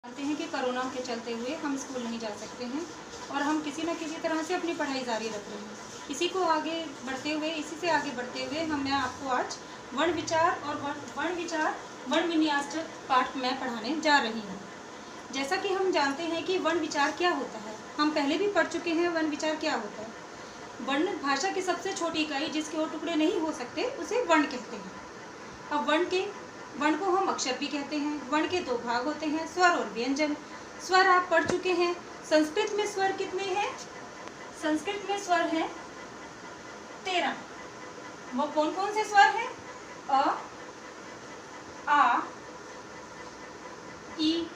जानते हैं कि कोरोना के चलते हुए हम स्कूल नहीं जा सकते हैं और हम किसी न किसी तरह से अपनी पढ़ाई जारी रख रहे हैं। इसी से आगे बढ़ते हुए मैं आपको आज वर्ण विचार और वर्ण विन्यास पाठ में पढ़ाने जा रही हूँ। जैसा कि हम जानते हैं कि वर्ण विचार क्या होता है, हम पहले भी पढ़ चुके हैं वर्ण विचार क्या होता है। वर्ण भाषा की सबसे छोटी इकाई जिसके और टुकड़े नहीं हो सकते उसे वर्ण कहते हैं। अब वर्ण को हम अक्षर भी कहते हैं। वर्ण के दो भाग होते हैं, स्वर और व्यंजन। स्वर आप पढ़ चुके हैं। संस्कृत में स्वर कितने हैं? संस्कृत में स्वर हैं 13। वो कौन कौन से स्वर हैं? अ, आ, ई,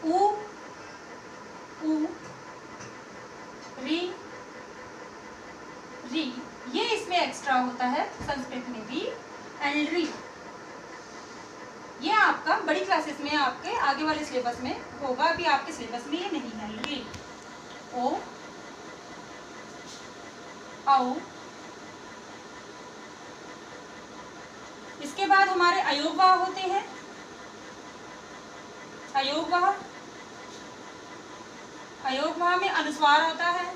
उ, री, ये इसमें एक्स्ट्रा होता है संस्कृत में भी, एंड री। ये आपका बड़ी क्लासेस में आपके आगे वाले सिलेबस में होगा, अभी आपके सिलेबस में ये नहीं है। री, ओ, औ। इसके बाद हमारे अयोगवाह होते हैं। अयोगवाह में अनुस्वार आता है।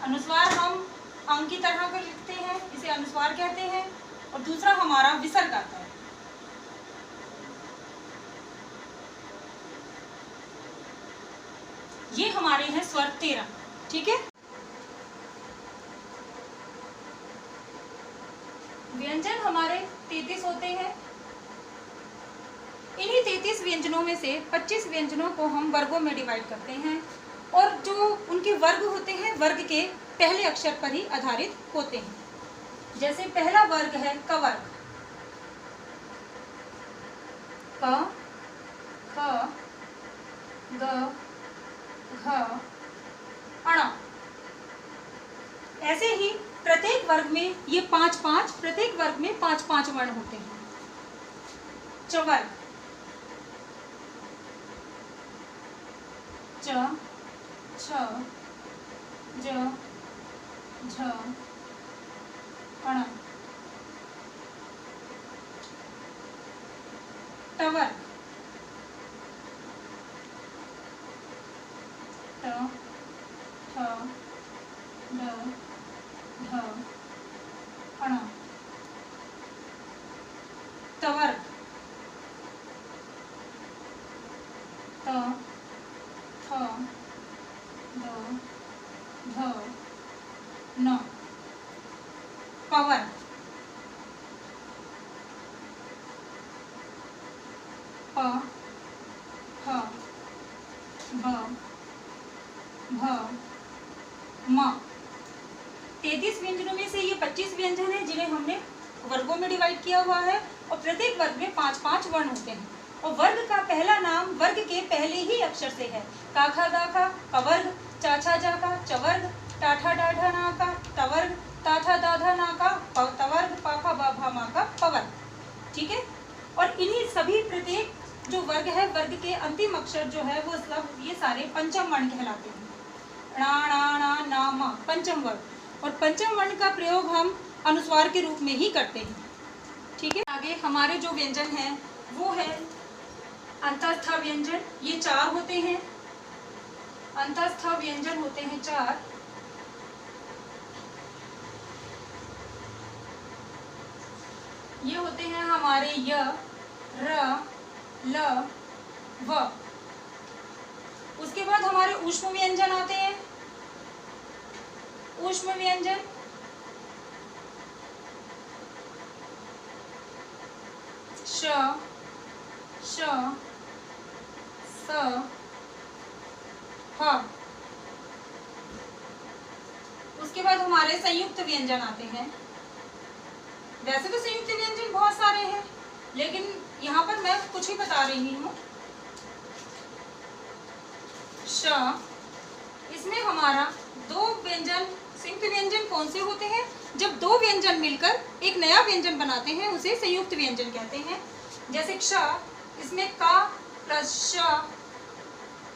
अनुस्वार हम अंक की तरह कर लिखते हैं, इसे अनुस्वार कहते हैं। और दूसरा हमारा विसर्ग आता है। ये हमारे हैं स्वर 13। ठीक है। व्यंजन हमारे 33 होते हैं। इन्हीं 33 व्यंजनों में से 25 व्यंजनों को हम वर्गों में डिवाइड करते हैं और जो उनके वर्ग होते हैं वर्ग के पहले अक्षर पर ही आधारित होते हैं। जैसे पहला वर्ग है क वर्ग। क, ख, ग, घ, अण। ऐसे ही प्रत्येक वर्ग में ये 5-5, प्रत्येक वर्ग में 5-5 वर्ण होते हैं। चवर्ग, च, छ, ज, झ, अण। टवर्ग, ट, ठ, ड, ढ, अण। तवर्ग, त, थ, द, ध, न। पवर्ग, प, फ, ब, भ, म। 33 व्यंजनों में से ये 25 व्यंजन हैं जिन्हें हमने वर्गों में डिवाइड किया हुआ है और प्रत्येक वर्ग में 5-5 वर्ण होते हैं। और वर्ग का पहला नाम वर्ग के पहले ही अक्षर से है। काखा गाखा कवर्ग, चाछा जाका चवर्ग, टाठा डाढ़ा नाका टवर्ग, ताथा दाधा नाका तवर्ग, पाफा बाभा माका पवर्ग। ठीक है। और इन्हीं सभी प्रत्येक जो वर्ग है वर्ग के अंतिम अक्षर जो है वो सब ये सारे पंचम वर्ण कहलाते हैं। णा णा णा ना मा, पंचम वर्ग। और पंचम वर्ण का प्रयोग हम अनुस्वार के रूप में ही करते हैं। ठीक है। आगे हमारे जो व्यंजन हैं वो है अंतस्थ व्यंजन। ये 4 होते हैं। अंतस्थ व्यंजन होते हैं 4। ये होते हैं हमारे य, र, ल, व। उसके बाद हमारे ऊष्म व्यंजन आते हैं। ऊष्म व्यंजन श, श, स, ह। उसके बाद हमारे संयुक्त व्यंजन आते हैं। वैसे तो संयुक्त व्यंजन बहुत सारे हैं लेकिन यहाँ पर मैं कुछ ही बता रही हूँ। श, इसमें हमारा 2 व्यंजन, संयुक्त व्यंजन कौन से होते हैं? जब 2 व्यंजन मिलकर एक नया व्यंजन बनाते हैं उसे संयुक्त व्यंजन कहते हैं। जैसे क्ष, इसमें का प्लस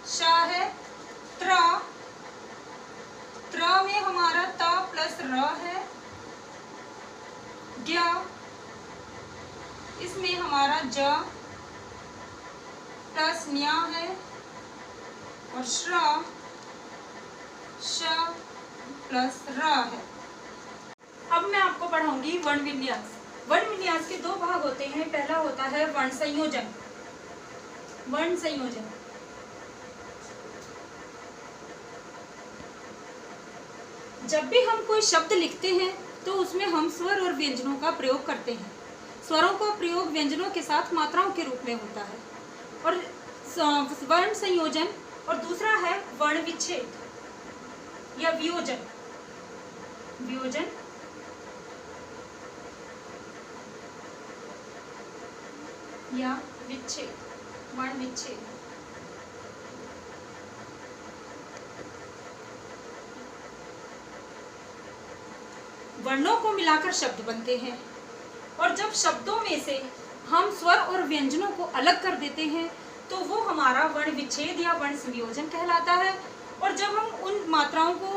श है, त्र, त्र में हमारा त प्लस र है। ज्ञ, इसमें हमारा ज प्लस न्या है। और श्र, श प्लस र है। अब मैं आपको पढ़ाऊंगी वर्ण विन्यास। वर्ण विन्यास के दो भाग होते हैं। पहला होता है वर्ण संयोजन। वर्ण संयोजन, जब भी हम कोई शब्द लिखते हैं तो उसमें हम स्वर और व्यंजनों का प्रयोग करते हैं। स्वरों का प्रयोग व्यंजनों के साथ मात्राओं के रूप में होता है। और वर्ण संयोजन, और दूसरा है वर्ण विच्छेद या वियोजन। वियोजन या विच्छेद, वर्ण विच्छेद। वर्णों को मिलाकर शब्द बनते हैं, और जब शब्दों में से हम स्वर और व्यंजनों को अलग कर देते हैं तो वो हमारा वर्ण विच्छेद या वर्ण संयोजन कहलाता है। और जब हम उन मात्राओं को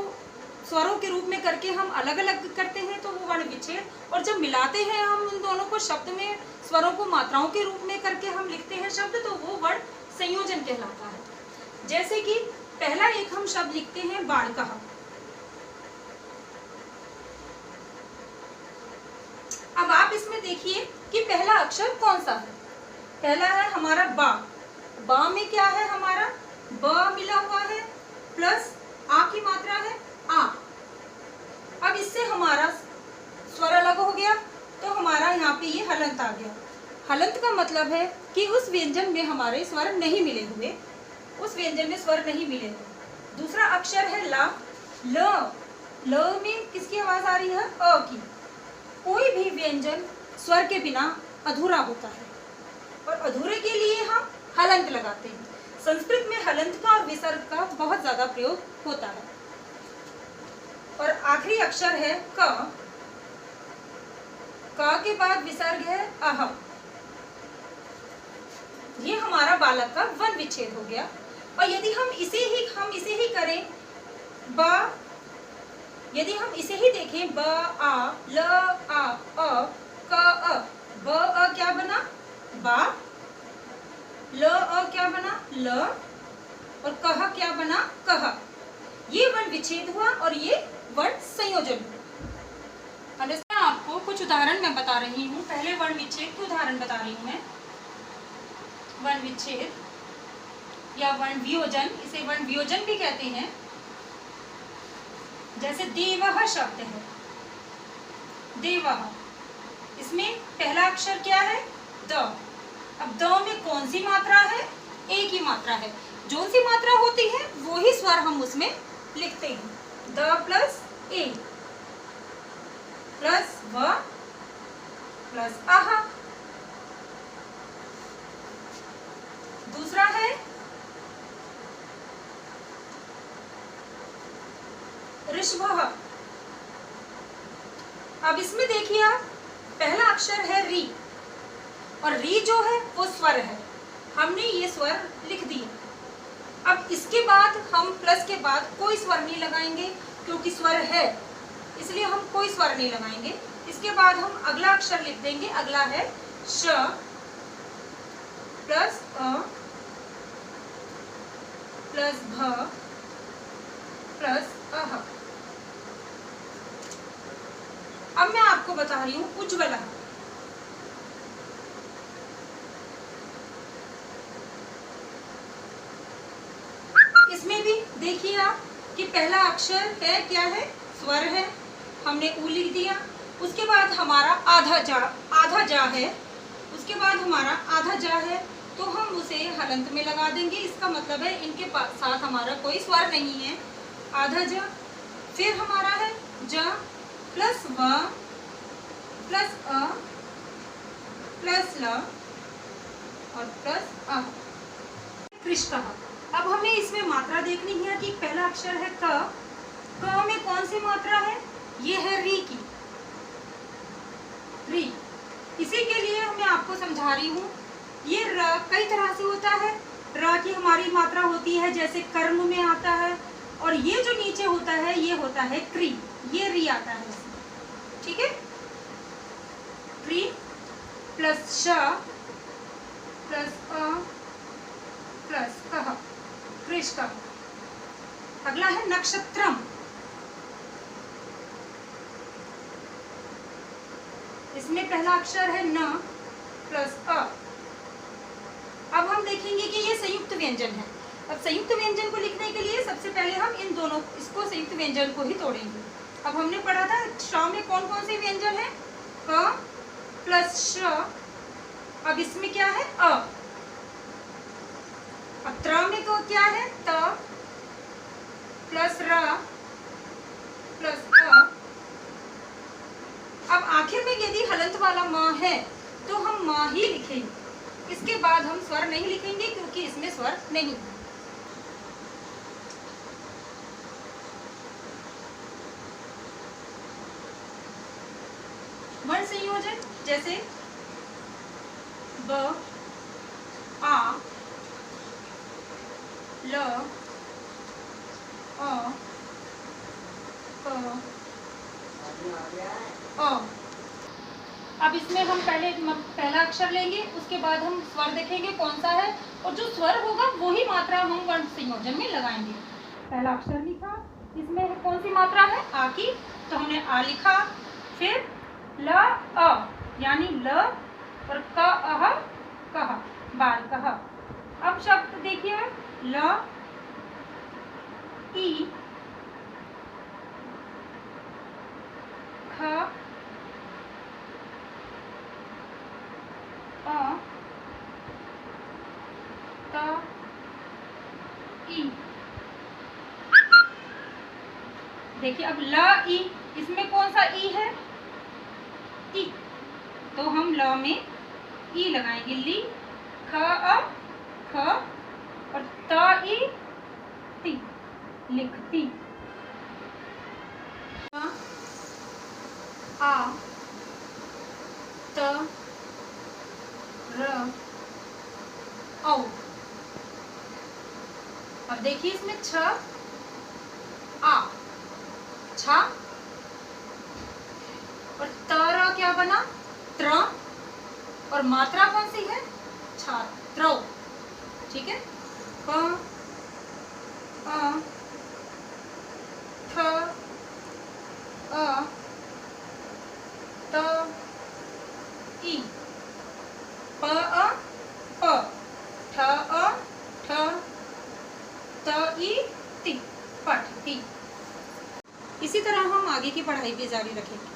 स्वरों के रूप में करके हम अलग अलग करते हैं तो वो वर्ण विच्छेद, और जब मिलाते हैं हम उन दोनों को शब्द में, स्वरों को मात्राओं के रूप में करके हम लिखते हैं शब्द, तो वो वर्ण संयोजन कहलाता है। जैसे कि पहला एक हम शब्द लिखते हैं बालकः। अब आप इसमें देखिए कि पहला अक्षर कौन सा है। पहला है हमारा बा। बा में क्या है हमारा, ब मिला हुआ है प्लस आ की मात्रा है आ। अब इससे हमारा स्वर अलग हो गया, तो हमारा यहाँ पे ये हलंत आ गया। हलंत का मतलब है कि उस व्यंजन में हमारे स्वर नहीं मिले हुए, उस व्यंजन में स्वर नहीं मिले हुए। दूसरा अक्षर है ला। ल, ल में किसकी आवाज आ रही है, अ की। कोई भी व्यंजन स्वर के बिना अधूरा होता है, और अधूरे के लिए हम हलंत लगाते हैं। संस्कृत में हलंत का और विसर्ग का बहुत ज्यादा प्रयोग होता है। और आखिरी अक्षर है क। क के बाद विसर्ग है अह। ये हमारा बालक का वर्ण विच्छेद हो गया। और यदि हम इसे ही करें बा, यदि हम इसे ही देखें ब आ ल आ अ क अ, ब अ क्या बना बा, ल अ क्या बना ल, और कह क्या बना कह। ये वर्ण विच्छेद हुआ और ये वर्ण संयोजन हुआ। अब इसमें आपको कुछ उदाहरण मैं बता रही हूँ। पहले वर्ण विच्छेद के उदाहरण बता रही हूँ मैं। वर्ण विच्छेद या वर्ण वियोजन, इसे वर्ण वियोजन भी कहते हैं। जैसे देवः शब्द है, देवः, इसमें पहला अक्षर क्या है, द। अब द में कौन सी मात्रा है, ए की मात्रा है। जो सी मात्रा होती है वो ही स्वर हम उसमें लिखते हैं। द प्लस ए प्लस व प्लस आह। दूसरा है ऋषभः। अब इसमें देखिए आप, पहला अक्षर है री, और री जो है वो स्वर है। हमने ये स्वर लिख दिया। अब इसके बाद हम प्लस के बाद कोई स्वर नहीं लगाएंगे, क्योंकि स्वर है इसलिए हम कोई स्वर नहीं लगाएंगे। इसके बाद हम अगला अक्षर लिख देंगे। अगला है श प्लस अ प्लस भ प्लस अह। अब मैं आपको बता रही हूँ उज्ज्वला। इसमें भी देखिए आप कि पहला अक्षर है क्या है, स्वर है। हमने उ लिख दिया। उसके बाद हमारा आधा जा है। उसके बाद हमारा आधा जा है, तो हम उसे हलंत में लगा देंगे। इसका मतलब है इनके साथ हमारा कोई स्वर नहीं है। आधा जा, फिर हमारा है ज प्लस व प्लस अ प्लस ल और प्लस अ। कृष्णः। अब हमें इसमें मात्रा देखनी है कि पहला अक्षर है क। क में कौन सी मात्रा है, ये है री की, री। इसी के लिए मैं आपको समझा रही हूँ। ये र कई तरह से होता है। र की हमारी मात्रा होती है, जैसे कर्म में आता है और ये जो नीचे होता है ये होता है क्री, ये री आता है इसमें, ठीक है। क्री प्लस श प्लस अ प्लस कह, कृष्ण। अगला है नक्षत्रम। इसमें पहला अक्षर है न प्लस अ। अब हम देखेंगे कि ये संयुक्त व्यंजन है। अब संयुक्त व्यंजन को लिखने के लिए सबसे पहले हम इन दोनों इसको संयुक्त व्यंजन को ही तोड़ेंगे। अब हमने पढ़ा था श में कौन कौन से व्यंजन है, क प्लस श। अब इसमें क्या है अ। अब त्र में तो क्या है त प्लस र प्लस अ। अब आखिर में यदि हलंत वाला म है तो हम म ही लिखेंगे, इसके बाद हम स्वर नहीं लिखेंगे क्योंकि इसमें स्वर नहीं है। वर्ण संयोजन जैसे ब आ ल अ क अ। अब इसमें हम पहला अक्षर लेंगे, उसके बाद हम स्वर देखेंगे कौन सा है, और जो स्वर होगा वही मात्रा हम वर्ण संयोजन में लगाएंगे। पहला अक्षर लिखा, इसमें कौन सी मात्रा है आ की, तो हमने आ लिखा। फिर ल अ यानी ल और क अह कह, बाल कह। अब शब्द देखिए ल ई ख अ त ई। देखिए अब ल ई, इसमें कौन सा ई है, ई, तो हम ल में ई लगाएंगे। ली ख अ ख और त ई ती, लिखती। आ त र औ। अब देखिए इसमें छ आ, छा, और तर क्या बना त्र, और मात्रा कौन सी है छात्रो, ठीक है। प अ थ अ त ई, प अ प, ठ अ ठ, त ई ती, पठती। इसी तरह हम आगे की पढ़ाई भी जारी रखेंगे।